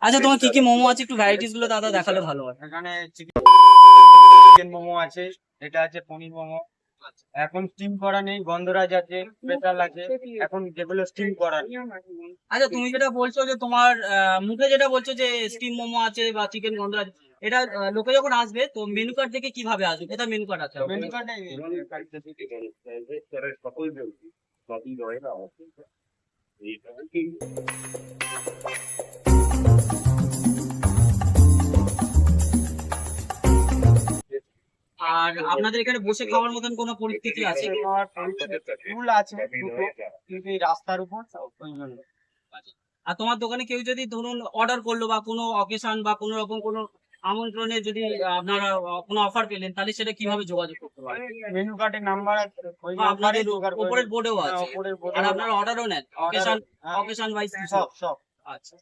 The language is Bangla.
আচ্ছা, তোমার কি কি মোমো আছে একটু ভ্যারাইটিস গুলো দাদা দেখালে ভালো হয়। এখানে চিকেন মোমো আছে, এটা আছে পনির মোমো। এখন স্টিম করা নেই, গন্ধরাজ আছে, স্পেশাল আছে। এখন যেগুলো স্টিম করা নেই। আচ্ছা, তুমি যেটা বলছো যে তোমার মুখে যেটা বলছো যে স্টিম মোমো আছে বা চিকেন গন্ধ আছে, এটা লোকে যখন আসবে তো মেনু কার্ড দেখে কিভাবে আসবে? কোথায় মেনু কার্ড আছে? মেনু কার্ডে আর আপনাদের এখানে বসে খাওয়ার মতন কোনো পরিস্থিতি আছে? রুল আছে দুটো, কিন্তু এই রাস্তার উপর ওই জন্য। আর তোমার দোকানে কেউ যদি ধরুন অর্ডার করলো বা কোনো অকেশন বা কোনো রকম কোনো আমন্ত্রণে যদি আপনারা কোনো অফার পেলেন, তাহলে সেটা কিভাবে যোগাযোগ করতে পারেন? মেনু কার্ডে নাম্বার আছে, ওই বা নাম্বারে আপনাদের জোগাড় করে উপরের বোর্ডেও আছে? উপরের বোর্ডে আর আপনারা অর্ডারও নেন order, অকেশন হ্যাঁ, অকেশন ওয়াইজ? সব সব আচ্ছা।